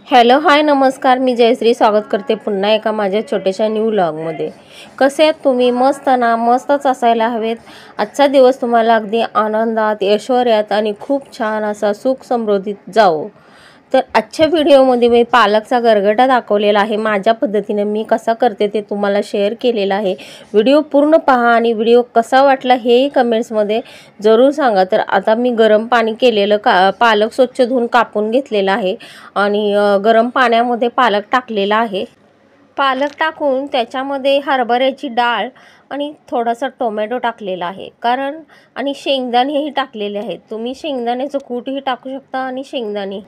Hello hi नमस्कार, मी जयश्री स्वागत करते पुन्हा एका माझ्या छोट्याशा न्यू व्लॉगमध्ये। कसे आहेत तुम्ही? मस्त ना? मस्तच असायला हवेत। आजचा दिवस तुम्हाला अगदी आनंदात, ऐश्वर्यात आणि खूप छान असा सुख समृद्धीत जाओ। तर आजच्या व्हिडिओमध्ये मी पालकचा गरगटा दाखवलेला आहे। माझ्या पद्धतीने मी कसा करते ते तुम्हाला शेअर केलेला आहे। व्हिडिओ पूर्ण पहा आणि व्हिडिओ कसा वाटला हेही कमेंट्समध्ये जरूर सांगा। तर आता मी गरम पाणी केलेलं पालक स्वच्छ धुवून कापून घेतलेला आहे आणि गरम पाण्यामध्ये पालक टाकलेला आहे। पालक टाकून त्याच्यामध्ये हरभऱ्याची डाळ आणि थोडासा टोमॅटो टाकलेला आहे आणि शेंगदाणेही टाकलेले आहेत। तुम्ही शेंगदाण्याचं कूटही टाकू शकता आणि शेंगदाणे।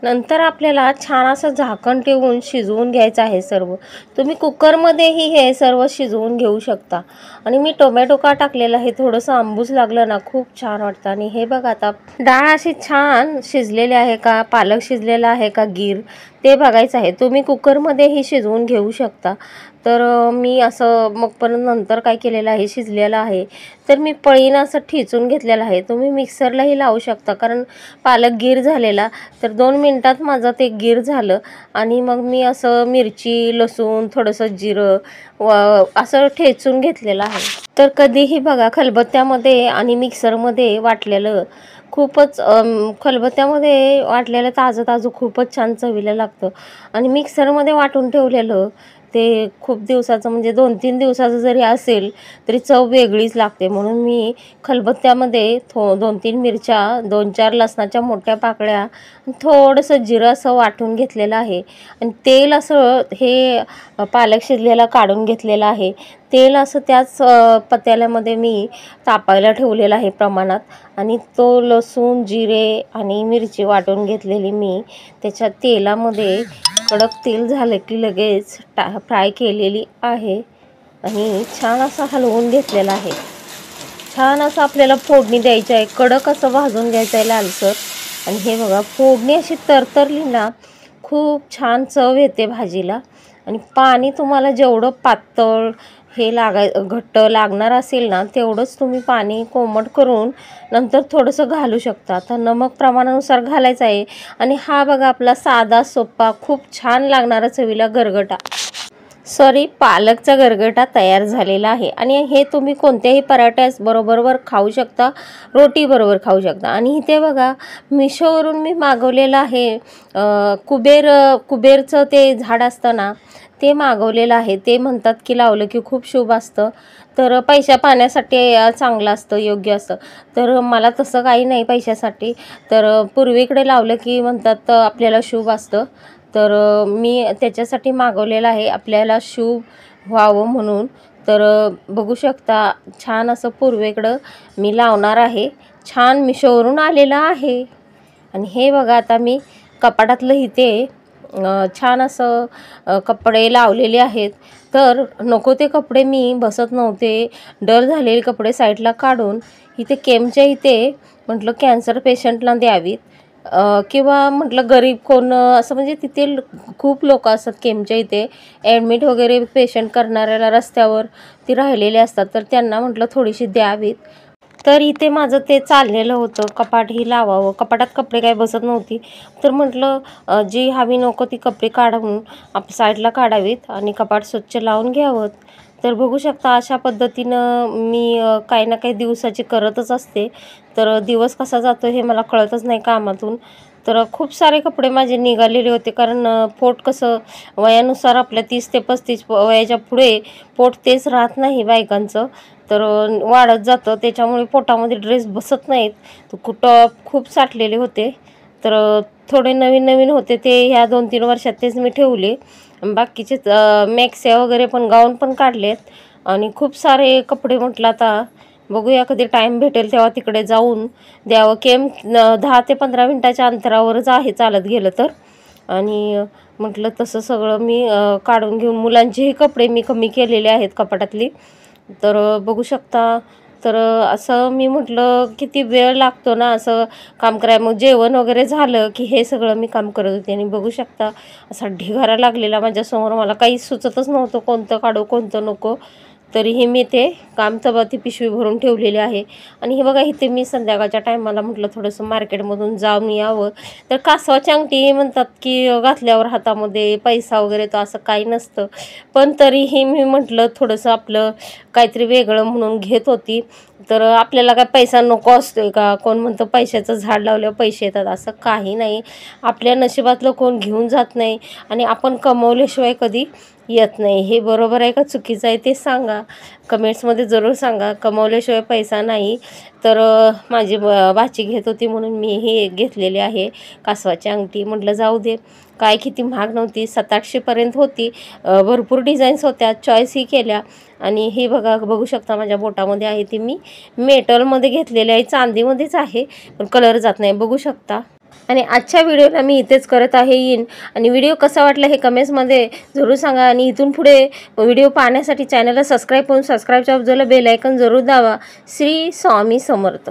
नंतर आपल्याला छान असं झाकण ठेवून शिजवून घ्यायचं आहे सर्व। तुम्ही कुकरमध्येही हे सर्व शिजवून घेऊ शकता। आणि मी टोमॅटो का टाकलेला आहे, थोडंसं आंबूस लागलं ना खूप छान वाटतं। आणि हे बघा, आता डाळ अशी छान शिजलेली आहे का, पालक शिजलेला आहे का गीर ते बघायचं आहे। तुम्ही कुकरमध्येही शिजवून घेऊ शकता। तर मी असं मग परत नंतर काय केलेलं आहे, शिजलेलं आहे तर मी पळीनं असं ठेचून घेतलेलं आहे। तुम्ही मिक्सरलाही लावू शकता, कारण पालक गीर झालेला। तर 2 मिनिटात माझं ते गीर झालं आणि मग मी असं मिरची, लसूण, थोडंसं जिरं असं ठेचून घेतलेलं आहे। तर कधीही बघा, खलबत्त्यामध्ये आणि मिक्सरमध्ये वाटलेलं खूपच खलबत्त्यामध्ये वाटलेलं ताजं ताजं खूपच छान चवीला लागतं। आणि मिक्सरमध्ये वाटून ठेवलेलं ते खूप दिवसाचं, म्हणजे 2-3 दिवसाचं जरी असेल तरी चव वेगळीच लागते। म्हणून मी खलबत्त्यामध्ये 2-3 मिरच्या, 2-4 लसणाच्या मोठ्या पाकळ्या, थोडंसं जिरं असं वाटून घेतलेलं आहे। आणि तेल असं हे पालक शिजलेला काढून घेतलेला आहे। तेल असं त्याच पत्याल्यामध्ये मी तापायला ठेवलेलं आहे प्रमाणात। आणि तो लसूण, जिरे आणि मिरची वाटून घेतलेली मी त्याच्या तेलामध्ये कडक तेल झालं की लगेच फ्राय केलेली आहे आणि छान असं हलवून घेतलेलं आहे। छान असं आपल्याला फोडणी द्यायची आहे, कडक असं भाजून घ्यायचं आहे लालसर। आणि हे बघा, फोडणी अशी तरतरली ना खूप छान चव येते भाजीला। आणि पाणी तुम्हाला जेवढं पातळ घट्ट लागणार असेल ना तेवढंच तुम्ही पाणी कोमट करून नंतर थोडंसं घालू शकता। तर नमक प्रमाणानुसार घालायचं आहे। आणि हा बघा आपला साधा सोपा खूप छान लागणारा चवीला पालकचा गरगटा तयार झालेला आहे। आणि हे तुम्ही कोणत्याही पराठ्यास बरोबर खाऊ शकता, रोटी बरोबर खाऊ शकता। आणि इथे बघा, मिशोवरून मी मागवलेलं आहे कुबेरचं ते झाड असतं ना ते मागवलेलं आहे। ते म्हणतात की लावलं की खूप शुभ असतं, तर पैशा पाण्यासाठी चांगलं असतं, योग्य असतं। तर मला तसं काही नाही पैशासाठी, तर पूर्वीकडे लावलं की म्हणतात आपल्याला शुभ असतं। तर मी त्याच्यासाठी मागवलेलं आहे, आपल्याला शुभ व्हावं म्हणून। तर बघू शकता, छान असं पूर्वेकडं मी लावणार आहे। छान मिशोवरून आलेलं आहे। आणि हे बघा, आता मी कपाटातलं इथे छान असं कपडे लावलेले आहेत। तर नको ते कपडे मी बसत नव्हते, डल झालेले कपडे साईडला काढून इथे केमच्या इथे म्हटलं कॅन्सर पेशंटला द्यावीत, किंवा म्हटलं गरीब कोण असं, म्हणजे तिथे खूप लोक असतात केमच्या इथे ॲडमिट वगैरे पेशंट करणाऱ्याला रस्त्यावर ती राहिलेले असतात, तर त्यांना म्हटलं थोडीशी द्यावीत। तर इथे माझं ते चाललेलं होतं, कपाटही लावावं, कपाटात कपडे काय बसत नव्हती। तर म्हटलं जी हवी नको ती कपडे काढून साईडला काढावीत आणि कपाट स्वच्छ लावून घ्यावं। तर बघू शकता, अशा पद्धतीनं मी काही ना काही दिवसाची करतच असते। तर दिवस कसा जातो हे मला कळतच नाही कामातून। तर खूप सारे कपडे माझे निघालेले होते, कारण पोट कसं वयानुसार आपल्या 30 ते 35 वयाच्या पुढे पोट तेच राहत नाही बायकांचं, तर वाढत जातं, त्याच्यामुळे पोटामध्ये ड्रेस बसत नाहीत। तर कुठं खूप साठलेले होते, तर थोडे नवीन नवीन होते ते ह्या 2-3 वर्षात तेच मी ठेवले। बाकीचे मॅक्स्या वगैरे पण, गाऊन पण काढलेत। आणि खूप सारे कपडे म्हटलं आता बघूया कधी टाईम भेटेल तेव्हा तिकडे जाऊन द्यावं। 10 ते 15 मिनटाच्या अंतरावरच आहे चालत गेलं तर। आणि म्हटलं तसं सगळं मी काढून घेऊन, मुलांचेही कपडे मी कमी केलेले आहेत कपाटातली। तर बघू शकता, तर असं मी म्हटलं किती वेळ लागतो ना असं काम करायला। मग जेवण वगैरे झालं की हे सगळं मी काम करत होते। आणि बघू शकता, असा ढिगारा लागलेला माझ्यासमोर, मला काही सुचतच नव्हतं कोणतं काढू कोणतं नको। तरीही मी ते ती पिशवी भरून ठेवलेली आहे. आणि हे बघा, इथे मी संध्याकाळच्या टायमाला म्हटलं थोडंसं मार्केटमधून जाऊन यावं. तर कासवाची अंगठी म्हणतात की घातल्यावर हातामध्ये पैसा वगैरे तर असं काही नसतं, पण तरीही मी म्हटलं थोडंसं आपलं काहीतरी वेगळं म्हणून घेत होती. तर आपल्याला काय पैसा नको असतोय का? कोण म्हणतं पैशाचं झाड लावल्यावर पैसे येतात, असं काही नाही. आपल्या नशिबातलं कोण घेऊन जात नाही आणि आपण कमवल्याशिवाय कधी येत नाही. हे बरोबर आहे का चुकीचं आहे ते सांगा, कमेंट्समध्ये जरूर सांगा. कमवल्याशिवाय पैसा नाही. तर माझी भाची घेत होती म्हणून मी ही घेतलेली आहे कासवाची अंगठी. म्हटलं जाऊ दे, काय किती महाग नव्हती, 700-800पर्यंत होती. भरपूर डिझाईन्स होत्या, चॉईसही केल्या. आणि हे बघा, बघू शकता माझ्या बोटामध्ये आहे ती मी मेटलमध्ये घेतलेली आहे, चांदीमध्येच आहे पण कलर जात नाही, बघू शकता. आणि आजच्या व्हिडिओला मी इथेच करत आहे आणि व्हिडिओ कसा वाटला हे कमेंट्समध्ये जरूर सांगा. आणि इथून पुढे व्हिडिओ पाहण्यासाठी चॅनलला सबस्क्राईब करून सबस्क्राईबच्या बाजूला बेल आयकॉन जरूर दाबा. श्री स्वामी समर्थ.